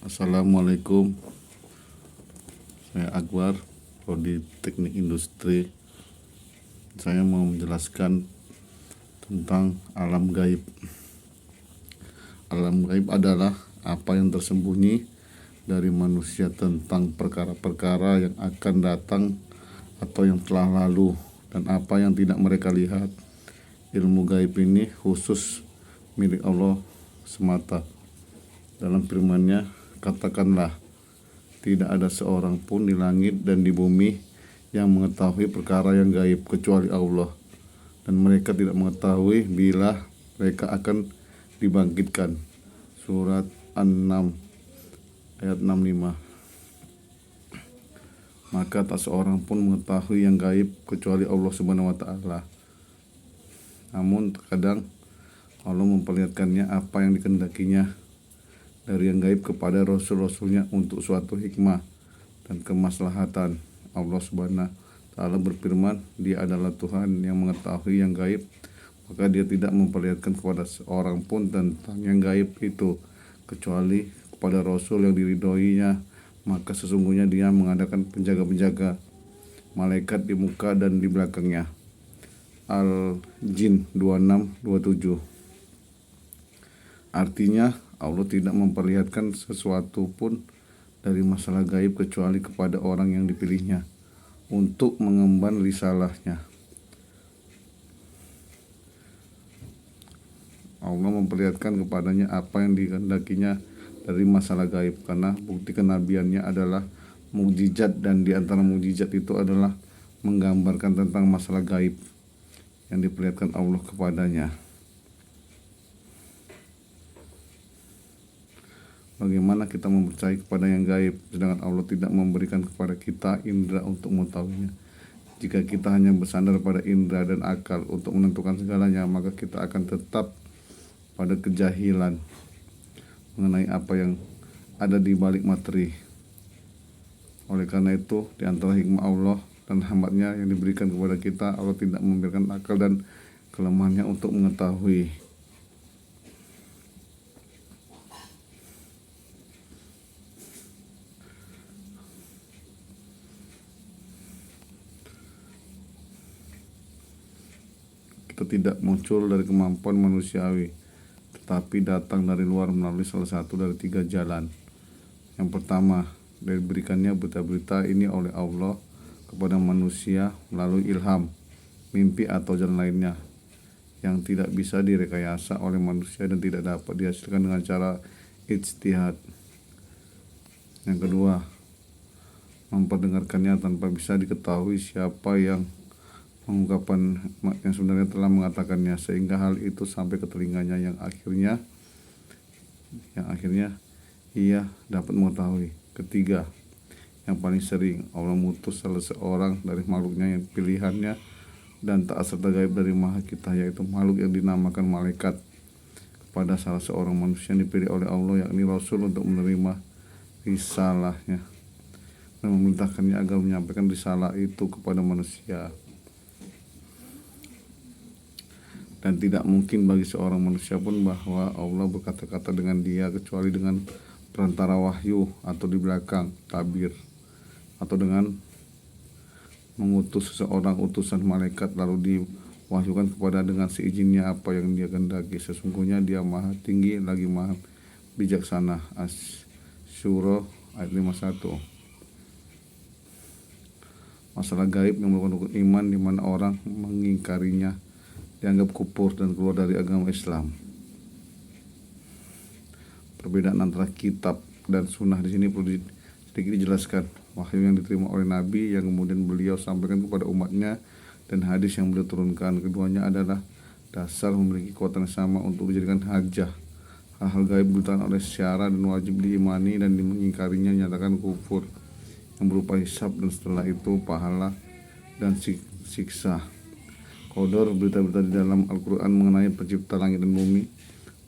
Assalamualaikum, saya Akbar, Prodi Teknik Industri. Saya mau menjelaskan tentang alam gaib. Alam gaib adalah apa yang tersembunyi dari manusia tentang perkara-perkara yang akan datang atau yang telah lalu dan apa yang tidak mereka lihat. Ilmu gaib ini khusus milik Allah semata. Dalam firman-Nya, katakanlah, tidak ada seorang pun di langit dan di bumi yang mengetahui perkara yang gaib kecuali Allah, dan mereka tidak mengetahui bila mereka akan dibangkitkan. Surat An-Naml ayat 65. Maka tak seorang pun mengetahui yang gaib kecuali Allah Subhanahu wa taala. Namun terkadang Allah memperlihatkannya apa yang dikehendakinya dari yang gaib kepada rasul-rasulnya untuk suatu hikmah dan kemaslahatan. Allah Subhanahu wa taala berfirman, Dia adalah Tuhan yang mengetahui yang gaib, maka Dia tidak memperlihatkan kepada seorang pun tentang yang gaib itu kecuali kepada rasul yang diridhoinya. Maka sesungguhnya Dia mengadakan penjaga-penjaga malaikat di muka dan di belakangnya. Al-Jin 26-27. Artinya, Allah tidak memperlihatkan sesuatu pun dari masalah gaib kecuali kepada orang yang dipilihnya untuk mengemban risalahnya. Allah memperlihatkan kepadanya apa yang dikehendakinya dari masalah gaib, karena bukti kenabiannya adalah mukjizat, dan di antara mukjizat itu adalah menggambarkan tentang masalah gaib yang diperlihatkan Allah kepadanya. Bagaimana kita mempercayai kepada yang gaib sedangkan Allah tidak memberikan kepada kita indera untuk mengetahuinya? Jika kita hanya bersandar pada indera dan akal untuk menentukan segalanya, maka kita akan tetap pada kejahilan mengenai apa yang ada di balik materi. Oleh karena itu, di antara hikmah Allah dan rahmat-Nya yang diberikan kepada kita, Allah tidak memberikan akal dan kelemahannya untuk mengetahui. Kita tidak muncul dari kemampuan manusiawi, tetapi datang dari luar melalui salah satu dari 3 jalan. Yang pertama, diberikannya berita-berita ini oleh Allah kepada manusia melalui ilham, mimpi atau jalan lainnya yang tidak bisa direkayasa oleh manusia dan tidak dapat dihasilkan dengan cara ijtihad. Yang kedua, memperdengarkannya tanpa bisa diketahui siapa yang mengungkapkan yang sebenarnya telah mengatakannya, sehingga hal itu sampai ke telinganya yang akhirnya ia dapat mengetahui. Ketiga, yang paling sering, Allah mengutus salah seorang dari makhluknya yang pilihannya dan tak serta gaib dari maha kita, yaitu makhluk yang dinamakan malaikat, kepada salah seorang manusia yang dipilih oleh Allah, yakni Rasul, untuk menerima risalahnya dan memerintahkannya agar menyampaikan risalah itu kepada manusia. Dan tidak mungkin bagi seorang manusia pun bahwa Allah berkata-kata dengan dia kecuali dengan perantara wahyu atau di belakang tabir, atau dengan mengutus seseorang utusan malaikat lalu diwahyukan kepada dengan seizinnya apa yang dia kehendaki. Sesungguhnya Dia maha tinggi lagi maha bijaksana. Asy-Syura ayat 51. Masalah gaib yang merupakan iman di mana orang mengingkarinya dianggap kufur dan keluar dari agama Islam. Perbedaan antara kitab dan sunnah di sini perlu sedikit dijelaskan. Wahyu yang diterima oleh Nabi yang kemudian beliau sampaikan kepada umatnya, dan hadis yang beliau turunkan, keduanya adalah dasar memiliki kekuatan yang sama untuk dijadikan hujjah. Hal-hal gaib diberitakan oleh syarat dan wajib diimani, dan mengingkarinya nyatakan kufur yang berupa hisab dan setelah itu pahala dan siksa. Qadar, berita-berita di dalam Al-Quran mengenai pencipta langit dan bumi,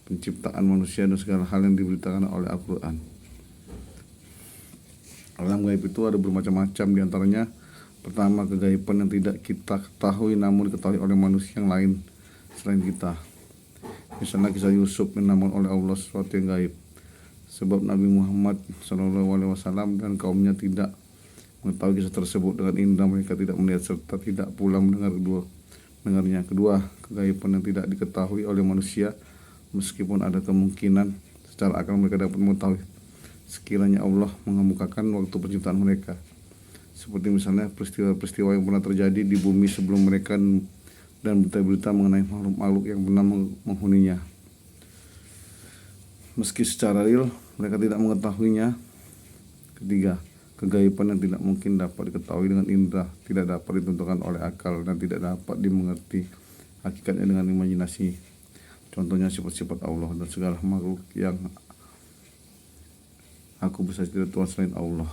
penciptaan manusia, dan segala hal yang diberitakan oleh Al-Quran. Alam gaib itu ada bermacam-macam, diantaranya pertama, kegaiban yang tidak kita ketahui namun diketahui oleh manusia yang lain selain kita. Misalnya kisah Yusuf yang namun oleh Allah sesuatu yang gaib. sebab Nabi Muhammad SAW dan kaumnya tidak mengetahui kisah tersebut. Dengan indera mereka tidak melihat serta tidak pula mendengarnya. Kedua, kegaiban yang tidak diketahui oleh manusia, meskipun ada kemungkinan secara akal mereka dapat mengetahui sekiranya Allah mengemukakan waktu penciptaan mereka, seperti misalnya peristiwa-peristiwa yang pernah terjadi di bumi sebelum mereka dan berita-berita mengenai makhluk-makhluk yang pernah menghuninya. Meski secara real mereka tidak mengetahuinya. Ketiga, kegaiban yang tidak mungkin dapat diketahui dengan indera, tidak dapat ditentukan oleh akal, dan tidak dapat dimengerti hakikatnya dengan imajinasi. Contohnya sifat-sifat Allah dan segala makhluk yang aku bisa tidak Tuhan selain Allah.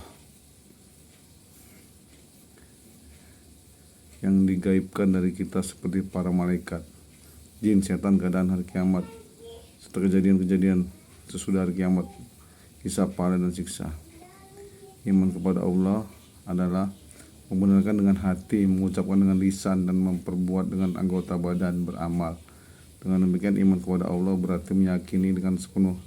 Yang digaibkan dari kita seperti para malaikat, jin, setan, keadaan hari kiamat, serta kejadian-kejadian sesudah hari kiamat, hisab, pahala, dan siksa. Iman kepada Allah adalah membenarkan dengan hati, mengucapkan dengan lisan, dan memperbuat dengan anggota badan, beramal. Dengan demikian iman kepada Allah berarti meyakini dengan sepenuh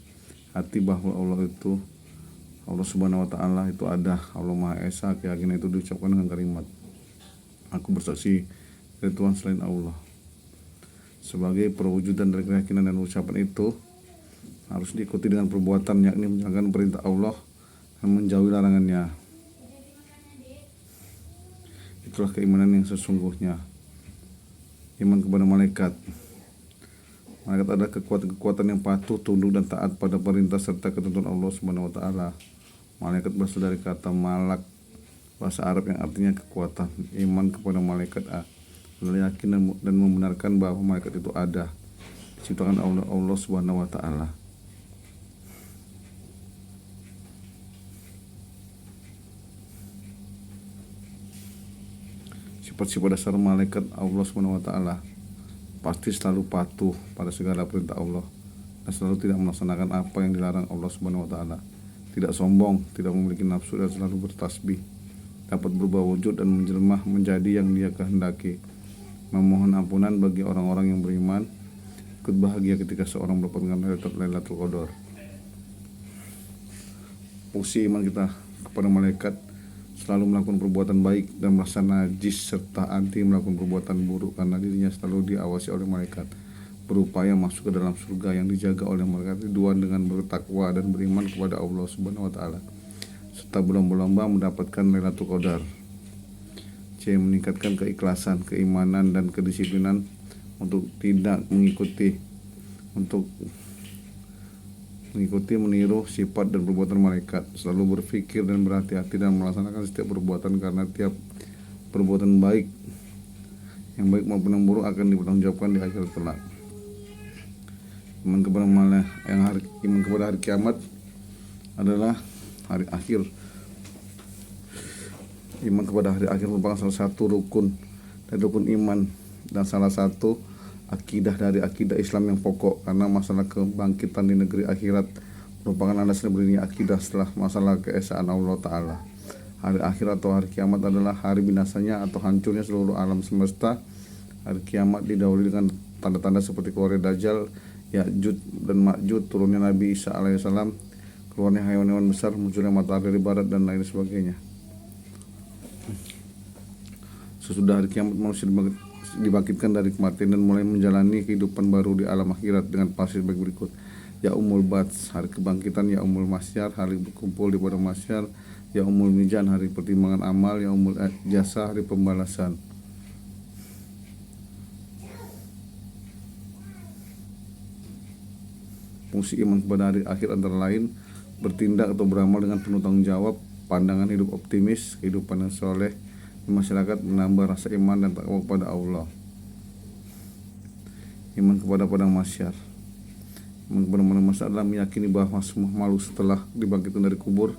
hati bahwa Allah Subhanahu wa Ta'ala itu ada, Allah Maha Esa. Keyakinan itu diucapkan dengan kalimat aku bersaksi dari Tuhan selain Allah. Sebagai perwujudan dari keyakinan dan ucapan itu harus diikuti dengan perbuatan, yakni menjalankan perintah Allah dan menjauhi larangannya. Itulah keimanan yang sesungguhnya. Iman kepada malaikat. Malaikat adalah kekuatan yang patuh, tunduk, dan taat pada perintah serta ketentuan Allah Subhanahu wa Ta'ala. Malaikat berasal dari kata malak, bahasa Arab yang artinya kekuatan. Iman kepada malaikat adalah yakin dan membenarkan bahwa malaikat itu ada, diciptakan Allah Subhanahu wa Ta'ala. Sifat-sifat dasar malaikat Allah Subhanahu wa Ta'ala: pasti selalu patuh pada segala perintah Allah dan selalu tidak melaksanakan apa yang dilarang Allah Subhanahu wa Ta'ala. Tidak sombong, tidak memiliki nafsu, dan selalu bertasbih. Dapat berubah wujud dan menjelma menjadi yang Dia kehendaki. Memohon ampunan bagi orang-orang yang beriman. Ikut bahagia ketika seorang mendapatkan Lailatul Qadar. Fungsi iman kita kepada malaikat: selalu melakukan perbuatan baik dan merasa najis, serta anti melakukan perbuatan buruk karena dirinya selalu diawasi oleh malaikat. Berupaya masuk ke dalam surga yang dijaga oleh malaikat Ridwan dengan bertakwa dan beriman kepada Allah Subhanahu wa Ta'ala, serta berlomba-lomba mendapatkan Lailatul Qadar. C. Meningkatkan keikhlasan, keimanan, dan kedisiplinan untuk tidak mengikuti, meniru sifat dan perbuatan malaikat. Selalu berpikir dan berhati-hati dan melaksanakan setiap perbuatan, karena tiap perbuatan baik, yang baik maupun yang buruk, akan dipertanggungjawabkan di akhirat kelak. Iman kepada hari kiamat adalah hari akhir. Iman kepada hari akhir merupakan salah satu rukun iman dan salah satu akidah dari akidah Islam yang pokok, karena masalah kebangkitan di negeri akhirat merupakan landasan berdirinya akidah setelah masalah keesaan Allah Ta'ala. Hari akhir atau hari kiamat adalah hari binasanya atau hancurnya seluruh alam semesta. Hari kiamat didahului dengan tanda-tanda seperti keluarnya Dajjal, Ya'juj dan Ma'juj, turunnya Nabi Isa alaihissalam, keluarnya hewan-hewan besar, munculnya matahari dari barat, dan lain sebagainya. Sesudah hari kiamat, manusia dibangkitkan dari kematian dan mulai menjalani kehidupan baru di alam akhirat dengan fase berikut: Yaumul Bats, hari kebangkitan; Yaumul Masyar, hari berkumpul di padang masyar; Yaumul Mizan, hari pertimbangan amal; Yaumul Jasa, hari pembalasan. Fungsi iman kepada hari akhir antara lain bertindak atau beramal dengan penuh tanggung jawab, pandangan hidup optimis, kehidupan yang soleh di masyarakat, menambah rasa iman dan takwa kepada Allah. Iman kepada padang masyar. Iman kepada padang masyar adalah meyakini bahwa semua makhluk setelah dibangkitkan dari kubur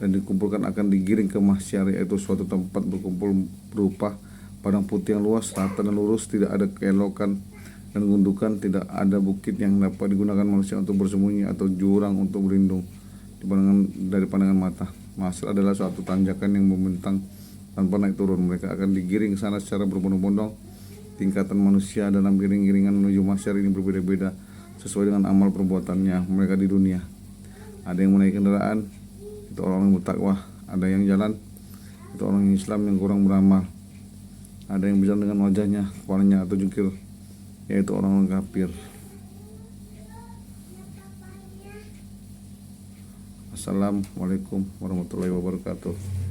dan dikumpulkan akan digiring ke masyar, yaitu suatu tempat berkumpul berupa padang putih yang luas, rata dan lurus, tidak ada keelokan dan gundukan, tidak ada bukit yang dapat digunakan manusia untuk bersembunyi atau jurang untuk berlindung dari pandangan mata. Masyar adalah suatu tanjakan yang membentang tanpa naik turun. Mereka akan digiring ke sana secara berbondong-bondong. Tingkatan manusia dalam giring-giringan menuju masyar ini berbeda-beda sesuai dengan amal perbuatannya mereka di dunia. Ada yang menaiki kendaraan, itu orang yang bertakwa. Ada yang jalan, itu orang yang Islam yang kurang beramal. Ada yang bicara dengan wajahnya, kepalanya atau jungkir, yaitu orang-orang kafir. Assalamualaikum warahmatullahi wabarakatuh.